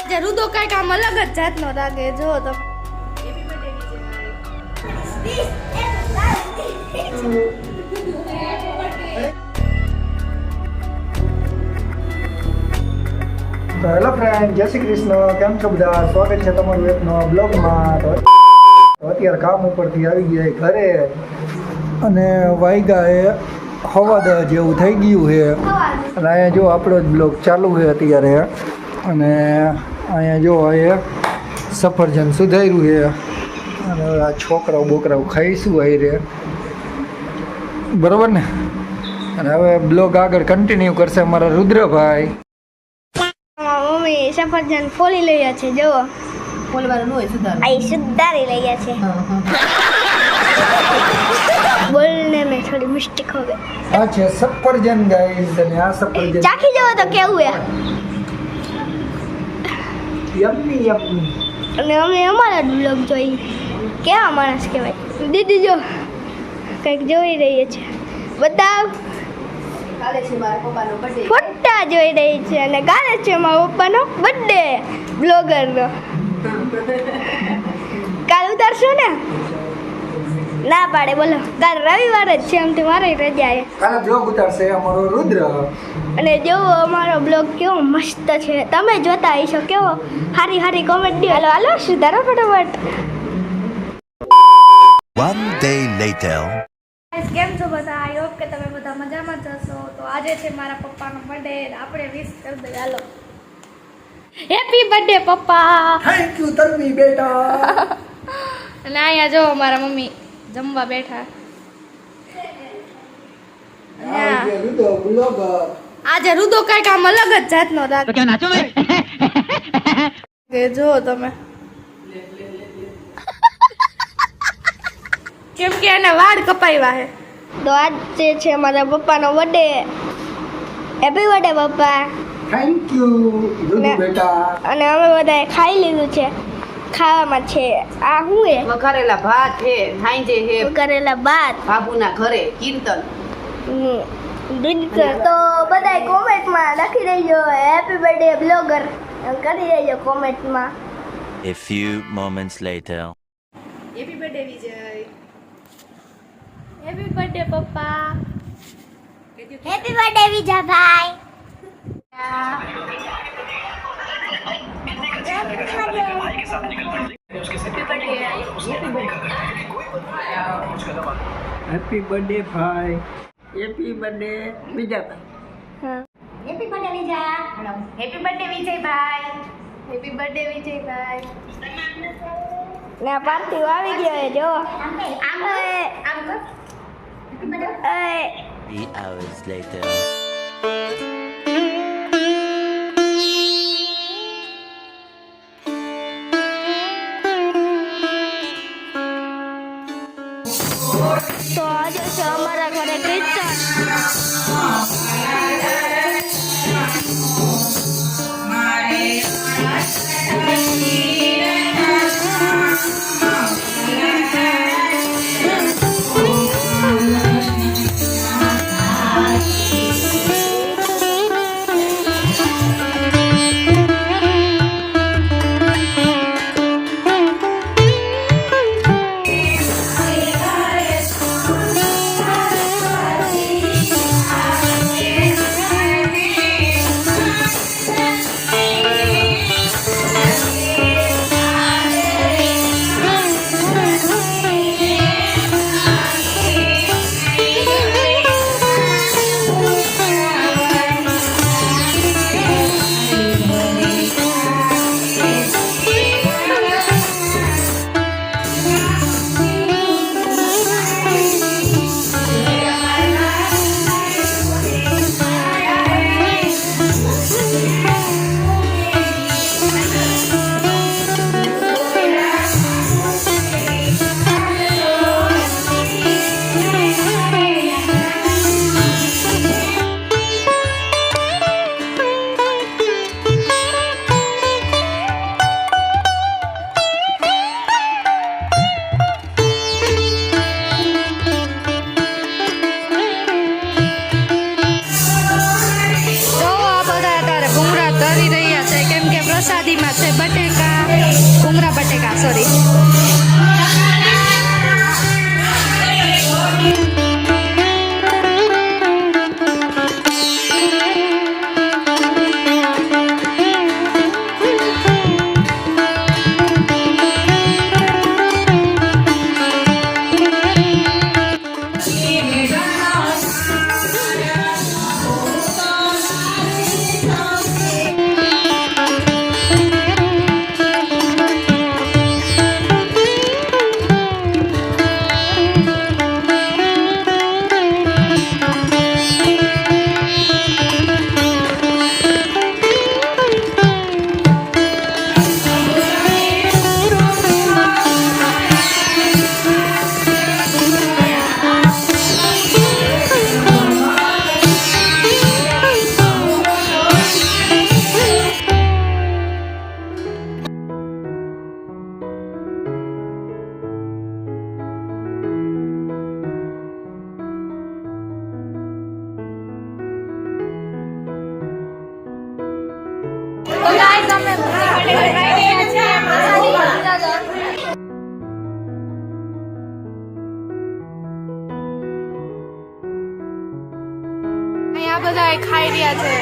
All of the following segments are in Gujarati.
રુદો કઈક આમ અલગ જ જાતનો લાગે જો તો તો હેલો ફ્રેન્ડ, જય શ્રી કૃષ્ણ. કેમ છો બધા? સ્વાગત છે તમારું એક નવા બ્લોગમાં. તો અત્યારે કામ ઉપરથી આવી ગયા ઘરે અને વાગ્યા એ 10:15 જેવું થઈ ગયું છે. અને અહીંયા જો આપણો જ બ્લોગ ચાલુ છે અત્યારે. અને અહીંયા જો એ સફરજન સુધાર્યું છે અને આ છોકરાઓ બોકરાઓ ખાઈશું આવી રે, બરોબર ને? અને હવે બ્લોગ આગળ કન્ટિન્યુ કરશે અમારા રુદ્રભાઈ. મમ્મી સફરજન ફોલી લઈએ છે જો ફોલવાનું હોય સુધાર આ સુધારી લઈએ છે બોલને મેં થોડી મિસ્ટેક હો ગઈ. આ છે સફરજન ગાઈસ અને આ સફરજન ચાખી જવો તો કેવું હે. Yummy yummy. અને અમે અમારા બ્લોગ જોઈ કેવા માણસ કહેવાય. દીદી જો કંઈક જોઈ રહી છે બધા કાલે છે મારા પપ્પાનો બર્થડે ફોટા જોઈ રહી છે અને કાલે છે મારા પપ્પાનો બર્થડે બ્લોગરનો. કાલ ઉતારશો ને? ના પાડે બોલો. કાલ રવિવાર જ છે આમથી મારે રજા છે. કાલે બ્લોગ ઉતારશે અમારો રુદ્ર. અને જોવો અમારો બ્લોગ કેવો મસ્ત છે, તમે જોતા હશો. કેવો હારી હારી કોમેન્ટ દો. હાલો હાલો સુધારો ફટાફટ. One day later. કેમ છો બધા? આઈ હોપ કે તમે બધા મજામાં જ હશો. તો આજે છે મારા પપ્પાનો બર્થડે, આપણે વિશ કરી દઈએ. હાલો હેપી બર્થડે પપ્પા. થેન્ક યુ તન્વી બેટા. અને અહીંયા જો મારા મમ્મી જમવા બેઠા. આ જે રુદ્ર બ્લોગર. આજે રુદો કઈક આમ અલગ જ જાતનો લાગે. તો ક્યાં નાચો મે કે જો તમે કેમ કે એને વાળ કપાવ્યા છે. તો આજ છે મારા પપ્પાનો બર્થડે. હેપી બર્થડે પપ્પા. થેન્ક યુ રુદ્ર બેટા. અને અમે બધાએ ખાઈ લીધું છે. ખાવામાં છે આ શું હે? વઘારેલા ભાત હે, હાંજે હે કરેલા બાદ બાબુના ઘરે કીર્તન. તો બધાએ કોમેન્ટમાં લખી દેજો હેપી બર્થડે બ્લોગર કરી દેજો કોમેન્ટમાં. A few moments later. Happy birthday Vijay. Happy birthday પપ્પા. હેપી બર્થડે વિજાભાઈ. હેપી બર્થડે ભાઈ. હેપી બર્થડે બીજા. Happy birthday Vija. Hello happy birthday વિજયભાઈ. હેપી બર્થડે વિજયભાઈ. ના પાર્ટી આવી ગયો છે જો. આમ કર. 3 hours later. તો આજે છે અમારા ઘરે કીર્તન. છે બટેકા, ભૂંગળા બટેકા, સોરી. તો ગાઈસ અમે બટેકા ટ્રાય કર્યા છે. અહીંયા બધા ખાઈ રહ્યા છે.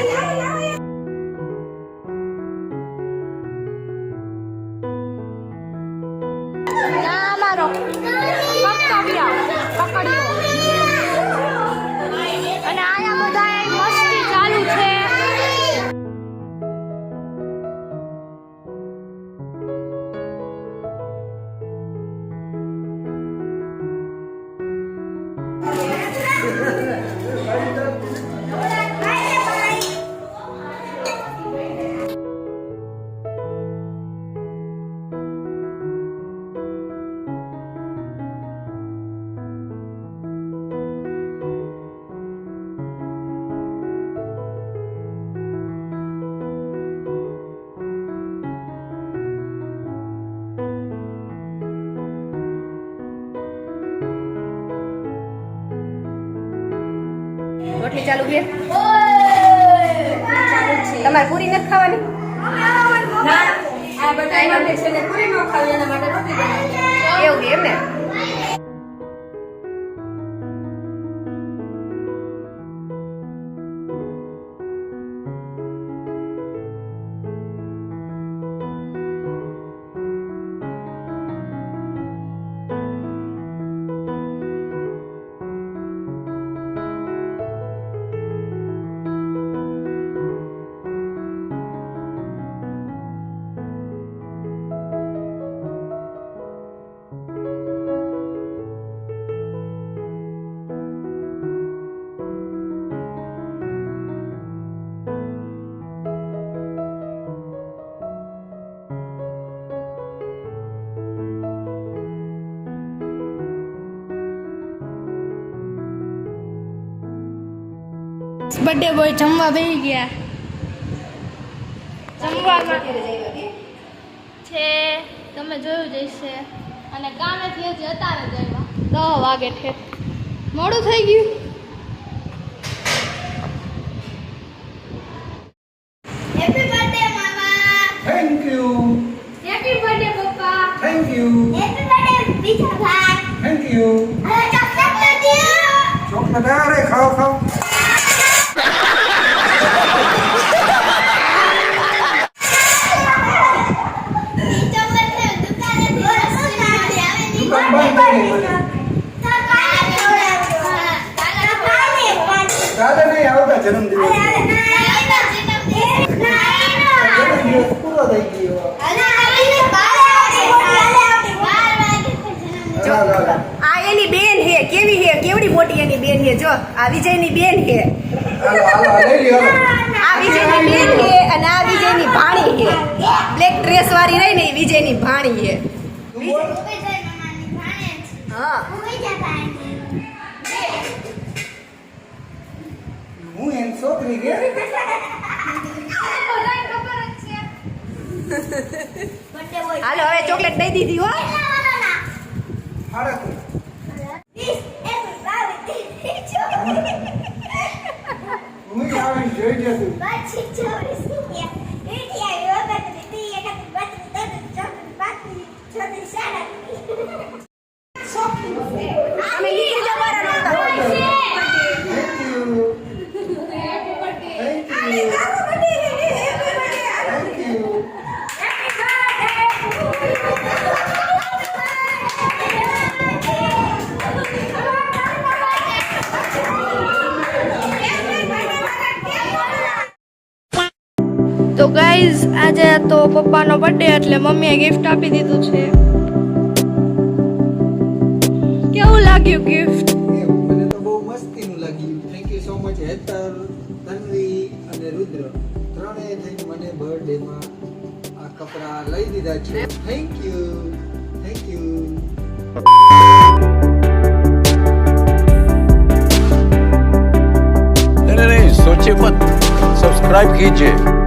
ના મારો પકડ્યો અને અહીંયા બધા મસ્તી ચાલુ છે. રોટલી ચાલુ છે. તમારે પૂરી નથી ખાવાની? એવું એમ ને? બર્થડે બોય જમવા બેસી ગયા. જમવામાં છે તમે જોયું જ હશે. અને કામેથી હજી અત્યારે જ આવ્યા 10 વાગે છે. મોડું થઈ ગયું. હેપી બર્થડે મામા. Thank you. હેપી બર્થડે પપ્પા. Thank you. હેપી બર્થડે બીજા ભાઈ. Thank you. હવે ચોકલેટ નથી. ચોકલેટ અરે ખાઓ ખાઓ. દાદા નહીં આવતા જન્મદિવસ પૂરો થઈ ગયો. આ એની બેન હે. કેવી હે? કેવડી મોટી એની બેન હે. જો આ વિજયની બેન હે. હાલો હાલો લઈ લ્યો. આ વિજયની બેન હે અને આ વિજયની ભાણી હે. બ્લેક ડ્રેસ વાળી રહી ને એ વિજયની ભાણી હે. હા હું એમ છોકરી કે હાલો હવે ચોકલેટ દઈ દીધી હો. હારા તું હું આવી જોઈ જતું. તો પપ્પાનો બર્થડે એટલે મમ્મીએ ગિફ્ટ આપી દીધું છે. કેવું લાગ્યું ગિફ્ટ? મને તો બહુ મસ્તીનું લાગ્યું. થેન્ક યુ સો મચ હેતર, તન્વી અને રુદ્ર ત્રણેય થઈને મને બર્થડેમાં આ કપડાં લઈ દીધા છે. Thank you. नहीं सोचिए मत, सब्सक्राइब कीजिए.